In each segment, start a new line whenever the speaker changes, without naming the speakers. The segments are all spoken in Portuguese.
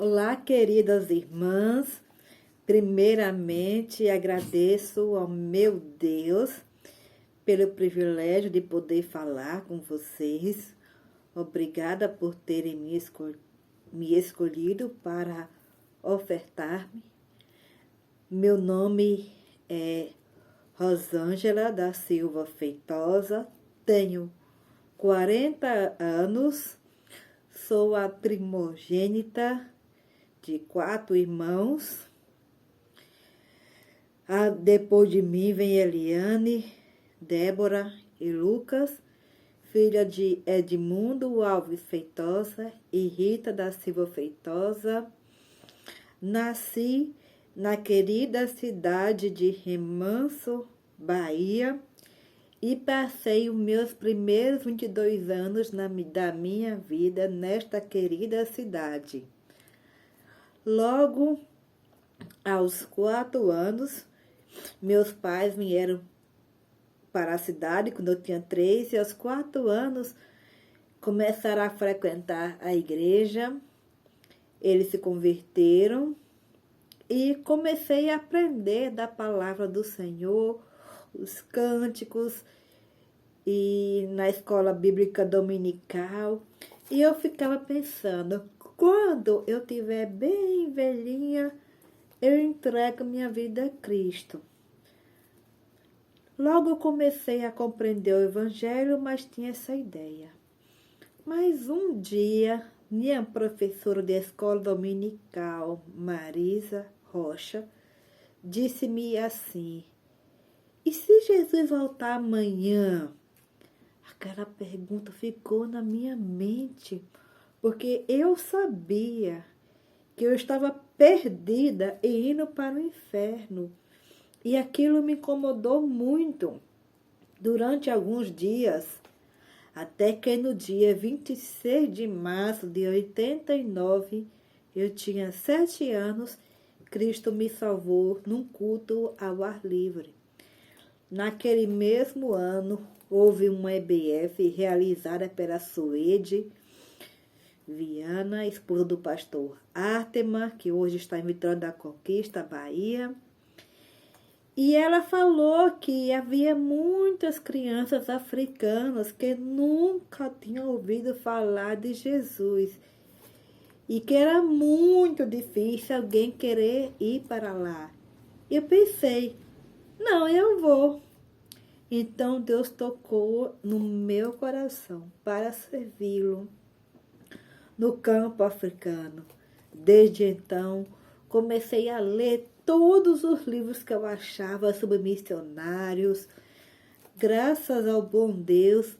Olá, queridas irmãs. Primeiramente, agradeço ao meu Deus pelo privilégio de poder falar com vocês. Obrigada por terem me escolhido para ofertar-me. Meu nome é Rosângela da Silva Feitosa, tenho 40 anos, sou a primogênita de 4 irmãos. Depois de mim vem Eliane, Débora e Lucas, filha de Edmundo Alves Feitosa e Rita da Silva Feitosa. Nasci na querida cidade de Remanso, Bahia, e passei os meus primeiros 22 anos da minha vida nesta querida cidade. Logo, aos 4 anos, meus pais vieram para a cidade quando eu tinha 3, e aos 4 anos começaram a frequentar a igreja. Eles se converteram e comecei a aprender da palavra do Senhor, os cânticos, e na escola bíblica dominical. E eu ficava pensando, quando eu estiver bem velhinha, eu entrego minha vida a Cristo. Logo comecei a compreender o Evangelho, mas tinha essa ideia. Mas um dia, minha professora de escola dominical, Marisa Rocha, disse-me assim: e se Jesus voltar amanhã? Aquela pergunta ficou na minha mente, porque eu sabia que eu estava perdida e indo para o inferno. E aquilo me incomodou muito durante alguns dias, até que no dia 26 de março de 89, eu tinha 7 anos, Cristo me salvou num culto ao ar livre. Naquele mesmo ano, houve uma EBF realizada pela Suede Viana, esposa do pastor Arteman, que hoje está em Vitória da Conquista, Bahia. E ela falou que havia muitas crianças africanas que nunca tinham ouvido falar de Jesus e que era muito difícil alguém querer ir para lá. Eu pensei, não, eu vou. Então Deus tocou no meu coração para servi-lo no campo africano. Desde então, comecei a ler todos os livros que eu achava sobre missionários. Graças ao bom Deus,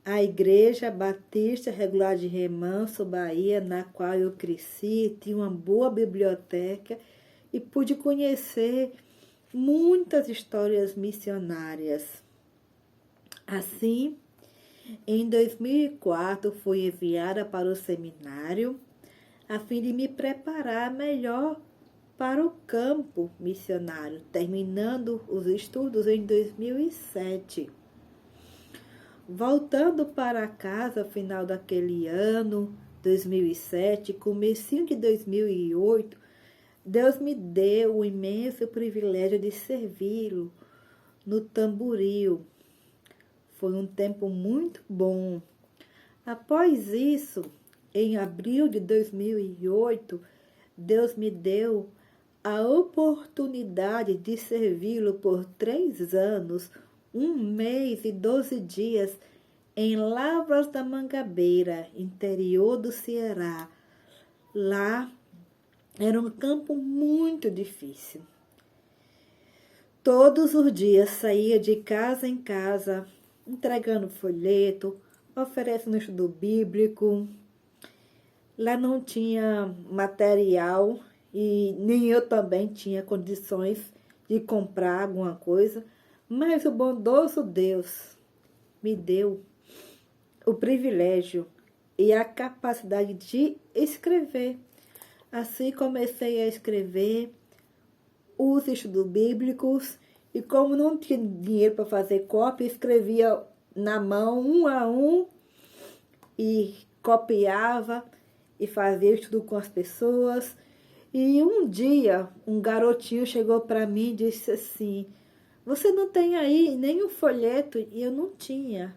a Igreja Batista Regular de Remanso, Bahia, na qual eu cresci, tinha uma boa biblioteca e pude conhecer muitas histórias missionárias. Assim, em 2004, fui enviada para o seminário a fim de me preparar melhor para o campo missionário, terminando os estudos em 2007. Voltando para casa ao final daquele ano, 2007, comecinho de 2008, Deus me deu o imenso privilégio de servi-lo no Tamboril. Foi um tempo muito bom. Após isso, em abril de 2008, Deus me deu a oportunidade de servi-lo por 3 anos, 1 mês e 12 dias, em Lavras da Mangabeira, interior do Ceará. Lá era um campo muito difícil. Todos os dias saía de casa em casa, entregando folheto, oferecendo estudo bíblico. Lá não tinha material e nem eu também tinha condições de comprar alguma coisa, mas o bondoso Deus me deu o privilégio e a capacidade de escrever. Assim comecei a escrever os estudos bíblicos e, como não tinha dinheiro para fazer cópia, escrevia na mão, um a um, e copiava e fazia estudo com as pessoas. E um dia, um garotinho chegou para mim e disse assim: você não tem aí nenhum folheto? E eu não tinha.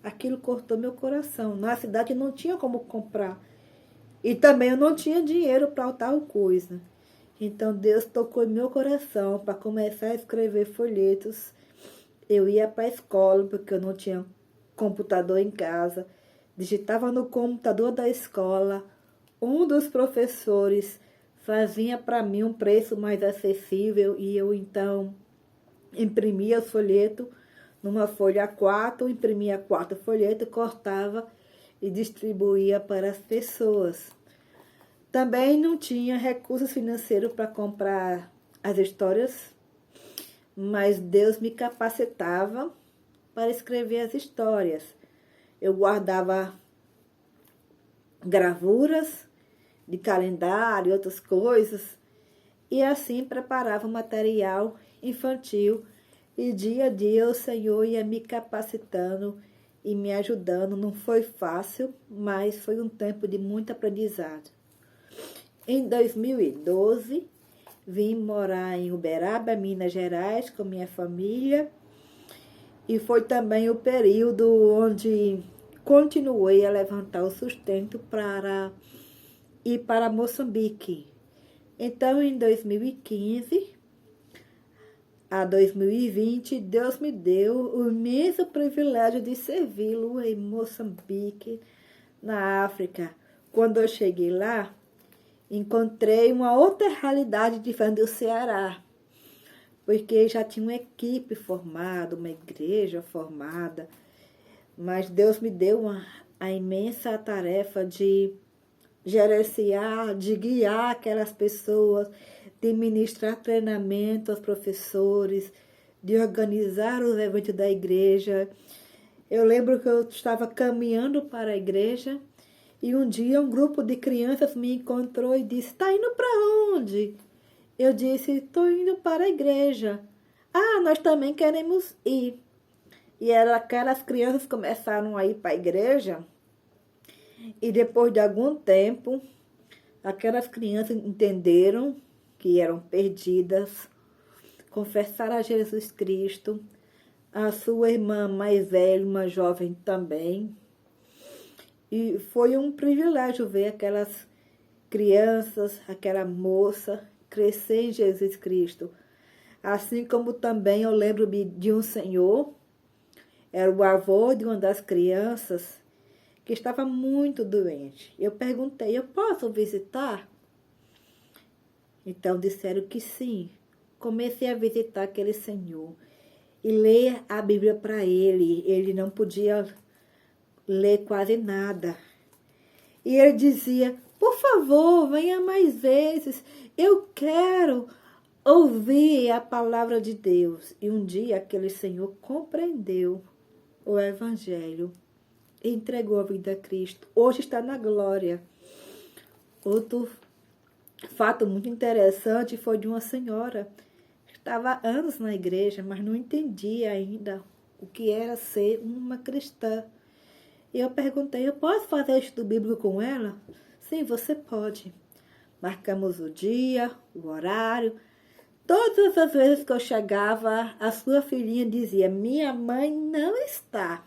Aquilo cortou meu coração. Na cidade não tinha como comprar. E também eu não tinha dinheiro para tal coisa. Então Deus tocou em meu coração para começar a escrever folhetos. Eu ia para a escola, porque eu não tinha computador em casa. Digitava no computador da escola. Um dos professores fazia para mim um preço mais acessível e eu então imprimia o folheto numa folha A4, imprimia 4 folhetos, cortava e distribuía para as pessoas. Também não tinha recursos financeiros para comprar as histórias, mas Deus me capacitava para escrever as histórias. Eu guardava gravuras de calendário e outras coisas, e assim preparava o material infantil, e dia a dia o Senhor ia me capacitando e me ajudando. Não foi fácil, mas foi um tempo de muito aprendizado. Em 2012, vim morar em Uberaba, Minas Gerais, com minha família, e foi também o período onde continuei a levantar o sustento para ir para Moçambique. Então, em 2015 a 2020, Deus me deu o imenso privilégio de servi-lo em Moçambique, na África. Quando eu cheguei lá, encontrei uma outra realidade diferente do Ceará, porque já tinha uma equipe formada, uma igreja formada, mas Deus me deu a imensa tarefa de gerenciar, de guiar aquelas pessoas, de ministrar treinamento aos professores, de organizar os eventos da igreja. Eu lembro que eu estava caminhando para a igreja e um dia um grupo de crianças me encontrou e disse: está indo para onde? Eu disse: estou indo para a igreja. Ah, nós também queremos ir. E aquelas crianças começaram a ir para a igreja. E depois de algum tempo, aquelas crianças entenderam que eram perdidas, confessaram a Jesus Cristo, a sua irmã mais velha, uma jovem também. E foi um privilégio ver aquelas crianças, aquela moça crescer em Jesus Cristo. Assim como também eu lembro de um senhor, era o avô de uma das crianças, que estava muito doente. Eu perguntei: eu posso visitar? Então disseram que sim. Comecei a visitar aquele senhor e ler a Bíblia para ele. Ele não podia ler quase nada. E ele dizia: por favor, venha mais vezes. Eu quero ouvir a palavra de Deus. E um dia aquele senhor compreendeu o Evangelho, entregou a vida a Cristo. Hoje está na glória. Outro fato muito interessante foi de uma senhora que estava há anos na igreja, mas não entendia ainda o que era ser uma cristã. E eu perguntei: eu posso fazer estudo bíblico com ela? Sim, você pode. Marcamos o dia, o horário. Todas as vezes que eu chegava, a sua filhinha dizia: minha mãe não está.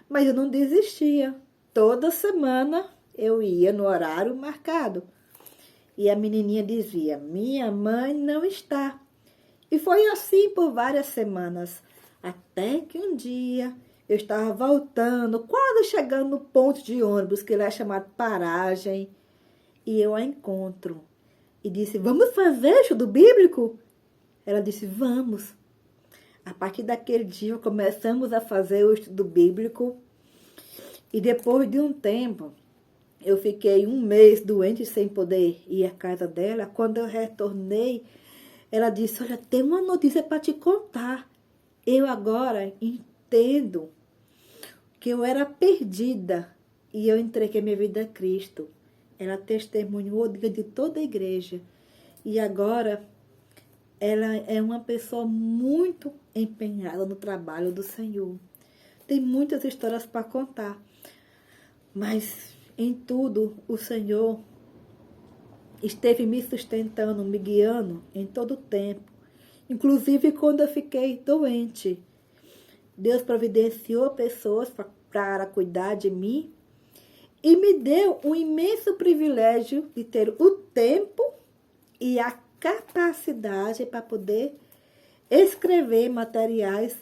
Mas eu não desistia. Toda semana eu ia no horário marcado. E a menininha dizia: minha mãe não está. E foi assim por várias semanas. Até que um dia eu estava voltando, quase chegando no ponto de ônibus, que lá é chamado paragem. E eu a encontro. E disse: vamos fazer estudo bíblico? Ela disse: vamos. A partir daquele dia começamos a fazer o estudo bíblico. E depois de um tempo, eu fiquei um mês doente sem poder ir à casa dela. Quando eu retornei, ela disse: olha, tem uma notícia para te contar. Eu agora entendo que eu era perdida e eu entreguei minha vida a Cristo. Ela testemunhou diante de toda a igreja. E agora ela é uma pessoa muito empenhada no trabalho do Senhor. Tem muitas histórias para contar. Mas Em tudo, o Senhor esteve me sustentando, me guiando em todo o tempo. Inclusive quando eu fiquei doente. Deus providenciou pessoas para cuidar de mim e me deu um imenso privilégio de ter o tempo e a capacidade para poder escrever materiais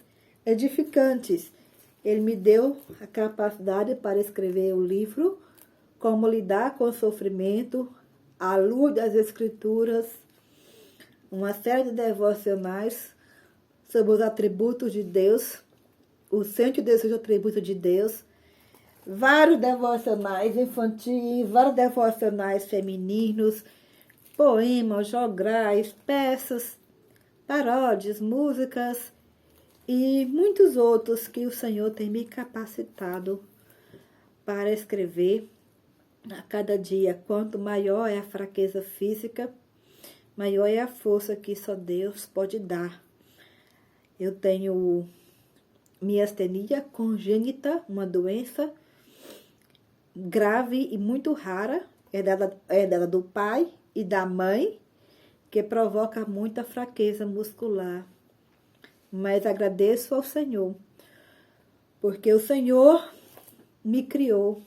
edificantes. Ele me deu a capacidade para escrever o livro Como Lidar com o Sofrimento, à Luz das Escrituras, uma série de devocionais sobre os atributos de Deus, os 118 atributos de Deus, vários devocionais infantis, vários devocionais femininos, poemas, jograis, peças, paródias, músicas e muitos outros que o Senhor tem me capacitado para escrever a cada dia. Quanto maior é a fraqueza física, maior é a força que só Deus pode dar. Eu tenho miastenia congênita, uma doença grave e muito rara, herdada do pai e da mãe, que provoca muita fraqueza muscular. Mas agradeço ao Senhor, porque o Senhor me criou,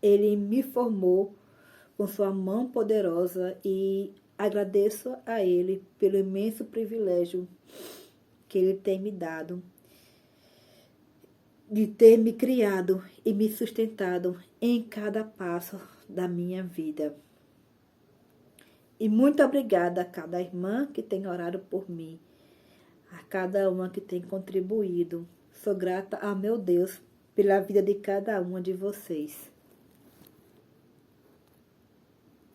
Ele me formou com sua mão poderosa e agradeço a Ele pelo imenso privilégio que Ele tem me dado de ter me criado e me sustentado em cada passo da minha vida. E muito obrigada a cada irmã que tem orado por mim, a cada uma que tem contribuído. Sou grata ao meu Deus pela vida de cada uma de vocês.